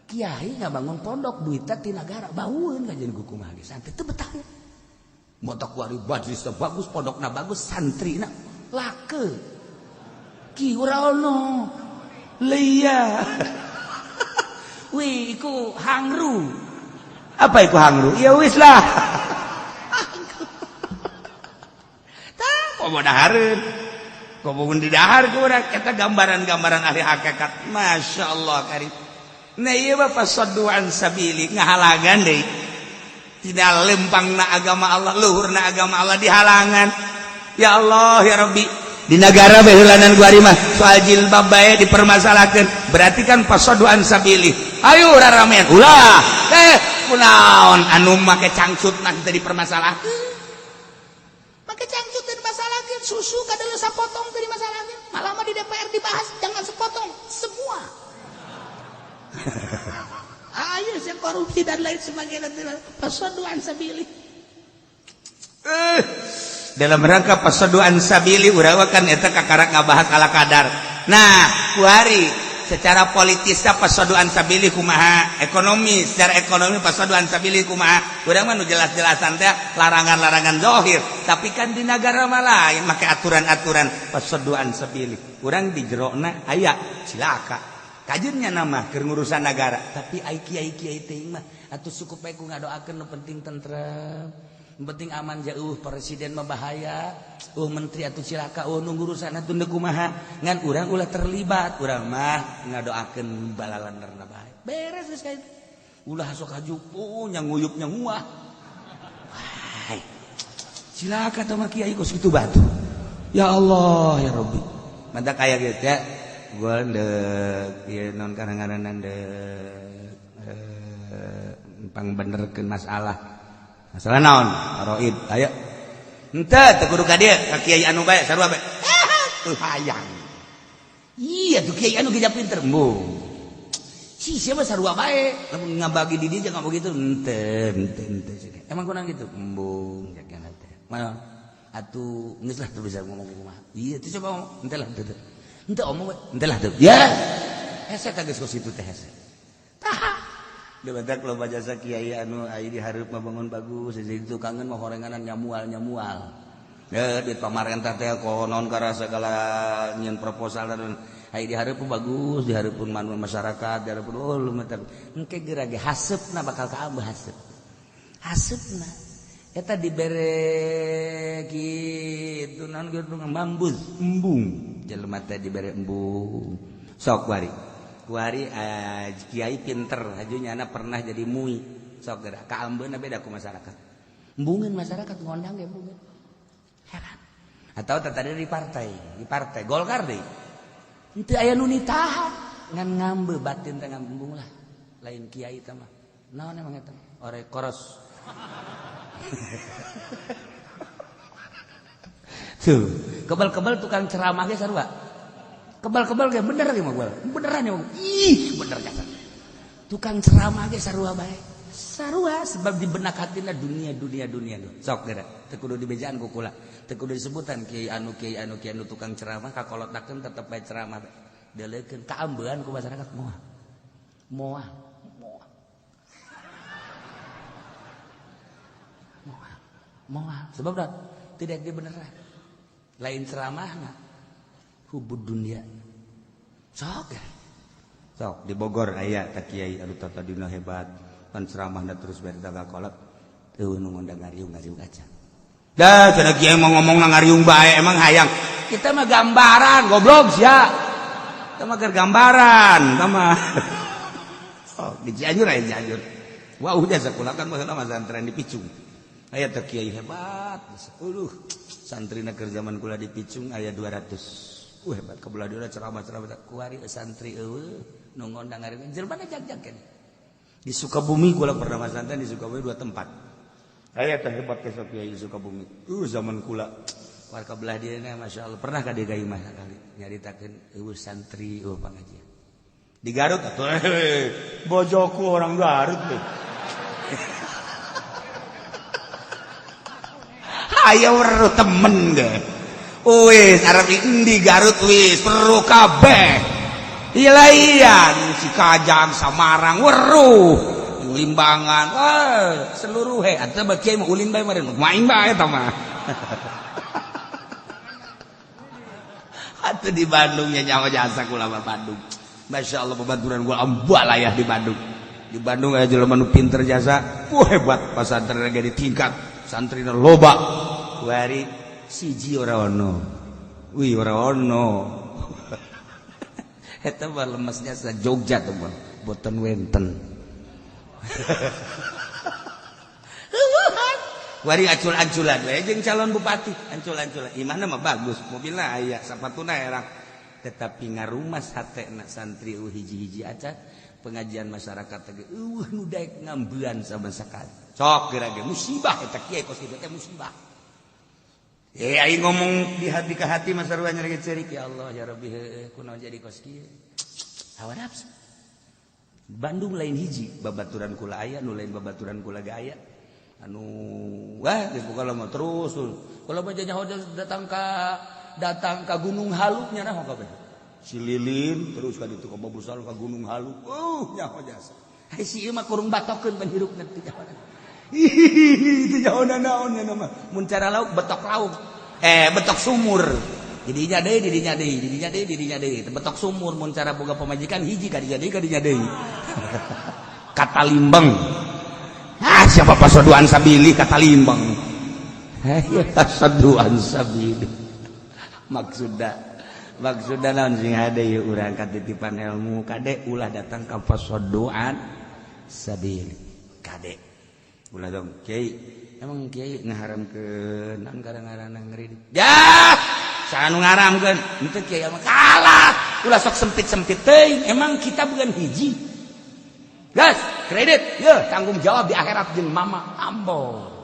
Kiai ngabangun pondok duitna ti nagara baueun kajen kumaha ge santri teu betah. Motok kuari majlisna bagus, pondokna bagus, santrina lake. Ki uraono. Leia. Wih, iku hangru. Apa iku hangru? Ya wis lah. Komo dahareun. Komo mun didahar ku urang eta gambaran-gambaran ahli hakikat. Masya Allah karim. Nah ieu mah fasadduan sabili ngahalangan deui. Tidak lempangna agama Allah, luhurna agama Allah dihalangan. Ya Allah ya Rabbi, di negara bae heulanan guari mah soal jilbab bae dipermasalahkeun. Berarti kan fasadduan sabili. Ayo raramean ulah. Kunaon anu make cangcutna teh dipermasalahkeun. Make cangcut teh dimasalahkeun, susu kadang sapotong teh dimasalahkeun. Malah mah di DPR dibahas jangan sepotong, semua. Ayo saya korupsi dan lain sebagainya. Fasadduan sabili. Dalam rangka fasadduan sabili urang kan eta kakarak ngabahas ala kadar. Nah, kuari secara politisnya fasadduan sabili kumaha, ekonomi secara ekonomi fasadduan sabili kumaha. Urang mah nu jelas-jelasan teh larangan-larangan zahir, tapi kan di negara mah lain make aturan-aturan fasadduan sabili. Urang di jerona aya cilaka. Kajennya nama keur ngurusan negara, tapi ai kiai-kiai teh mah atuh cukup bae ku ngadoakeun nu penting tentrem. Nu penting aman jauh presiden mah bahaya. Menteri atuh cilaka, nunggu urusan atuh teu kumaha. Ngan urang ulah terlibat, urang mah ngadoakeun balalanderna bae. Beres geus ka itu. Ulah sok hajupu nya nguyup nya nguah. Hai. Cilaka teh mah kiai kos kitu batu. Ya Allah ya Rabbi. Mantap aya kieu teh. Gua ndek ieu non kadang-kadang ndek pangbenerkeun masalah naon roid ayo henteu teu kudu ka dieu ka kiai anu bae sarua bae teu hayang iya tuh kiai anu geus pinter embung si siapa sarua bae lamun ngabagi di dieu jangan begitu henteu emang kunaon gitu embung jakeun teh mah atuh geus lah teu bisa ngomong kumaha iya teu coba ngomong henteu lah henteu omong we henteu lah teu ya hese teh geus kos itu teh hese Debatak lo jasa kiai anu ai di hareup mah bangun bagus jadi tukangan mah horenganan nyamual ya duit pamarentah teh konon ka segala nyeun proposal dan ai di hareup bagus di hareupeun manul masyarakat di hareupeun lumater engke geura ge haseupna bakal ka abah haseupna eta dibere kitu naon kitu mambuz embung jelema teh dibere embung sok kuari kiai pinter hajunyana pernah jadi mui sok geura ka ambeuna beda ku masyarakat embungeun masyarakat ngondang ge embungeun heran atau tadi di partai Golkar deui henteu aya nu nitahan ngan ngambe batin teh ngambung lah lain kiai teh mah naon emang eta ore koros tuh kebal-kebal tukang ceramah ge sarua kebal-kebal ge bener ge mah beneran ya ih bener kasar tukang ceramah ge sarua bae sarua sebab di benak hatina dunia sok geura teu kudu dibejaan ku kula teu kudu disebutan kiai anu tukang ceramah kakolotnakeun tetep bae ceramah bae deuleukeun kaambean ku masyarakat moal sebab tidak dibeneran lain ceramahna hubud dunia sok di Bogor aya tak kiai anu tata dina hebat pan ceramahna terus berita kolot teu nu ngundang ngariung kaca dah cenah kiai mau ngomong ngariung bae emang hayang kita mah gambaran goblok sia kita mah gambaran sama di Cianjur wah udah sekolah kan mah santren di Picung aya tak kiai hebat santrina keur zaman kula di Picung aya 200 hebat kebelah dia ceramah kuari santri eueuh nu ngondang ngariung jelema jag-jag di Sukabumi kula pernah masantren di Sukabumi 2 tempat aya teh hebat ke kiai di Sukabumi zaman kula warga belah dia masyaallah pernah ka dia gawe mah kali nyaritakeun eueuh santri pangajian di Garut atuh bojoku orang Garut teh aya weruh temen ge wis arep di Garut wis perlu kabeh ilayan si Kajang Samarang weruh Limbangan seluruh atuh bagi kiai mah ulin bae meureun main bae eta mah atuh di Bandung nya nyawa jasa kula mah Bandung masyaallah babaturan gua ambalayah di Bandung aya jelema nu pinter jasa hebat pasantren ge di tingkat santrina loba kuari siji ora ono eta mah lemesnya sa Jogja tuh mah boten wenten kuari acul-aculan we jeung calon bupati ancul-anculan imahna mah bagus mobilna aya sapatuna erang tetapi ngarumas hatena santri hiji-hiji aca pengajian masyarakat teh nu daek ngambean sama sekali sok geura ge musibah eta kiai kos kitu teh musibah aing ngomong di hati ke hati mah sarua nyeri cerik ya Allah ya Rabbi kunaon jadi kos kieu hawa nafsu Bandung lain hiji babaturan kula aya nu lain babaturan kula ge aya anu wah geus pokona mah terus kula mah nyaho datang ka Gunung Halu nya naon kabeh si Lilin terus ka ditu ka Babusal ka Gunung Halu nyaho jasa si ieu mah kurung batokeun ban hirupna teh jahonan itu jahonan naon nya mah mun cara lauk betok lauk betok sumur didinya deui betok sumur mun cara boga pamajikan hiji ka dinya deui kata limbang siapa pasoduan sabili kata limbang pasoduan sabili maksudna naon sing hade ieu urang katitipan ilmu kade ulah datang ka pasoduan sabili kade ulah dong kiai emang kiai ngaharamkeun naon ngaranna ngeureud ya sanu ngaramkeun henteu kiai mah kalah ulah sok sempit-sempit teuing emang kita bukan hiji gas kredit ya tanggung jawab di akhirat jeung mama ambo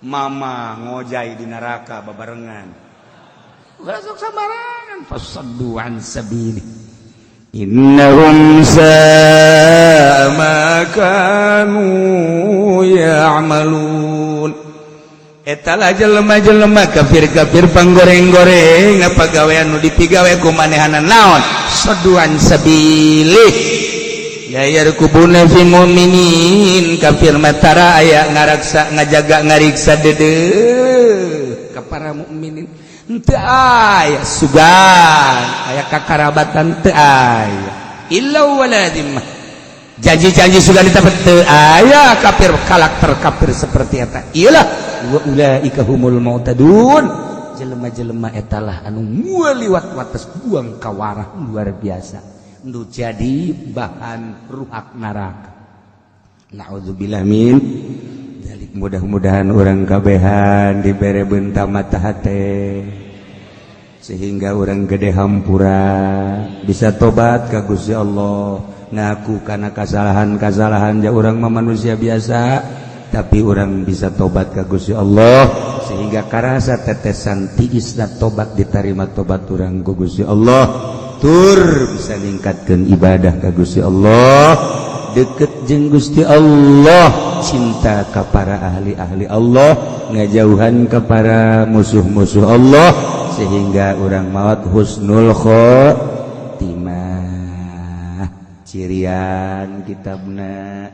mama ngojai di neraka babarengan ulah sok sabarangan fasadduan sabili innahum sa'a ma kanu ya'malun eta lah jelema-jelema kafir-kafir panggoreng-goreng ngapagawean nu dipigawe ku manehanna naon saduan sabilih ya yarkubuna fi mu'minin kafir matara aya ngaraksa ngajaga ngariksa deudeuh ka para mukminin teu aya sugan aya kakarabatan teu aya illa waladim janji-janji sugan ditepet teu aya kafir karakter kafir seperti eta iyalah wa ulaika humul mu'tadun jelema-jelema eta lah anu moal liwat wates buang kawarah luar biasa nu jadi bahan ruhak neraka naudzubillah min dalik mudah-mudahan orang kabehan dibere benta mata hate sehingga orang gede hampura bisa tobat ka Gusti Allah ngaku kana kasalahan-kasalahan ja urang mah manusia biasa tapi orang bisa tobat ka Gusti Allah sehingga karasa tetesan tiisna tobat diterima tobat urang ku Gusti Allah tur bisa ningkatkeun ibadah ka Gusti Allah deket jeung Gusti Allah cinta ka para ahli-ahli Allah ngajauhan ka para musuh-musuh Allah sehingga urang maot husnul khotimah cirian kitabna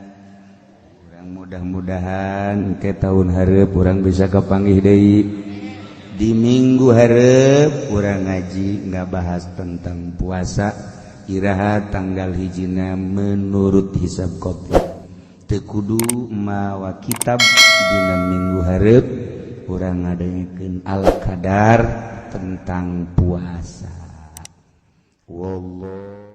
urang mudah-mudahan ke tahun hareup urang bisa kapanggih deui di minggu hareup urang ngaji nggak bahas tentang puasa iraha tanggal hijina menurut hisab qotib teu kudu mawa kitab dina minggu hareup urang ngadengekeun al-qadar tentang puasa wallah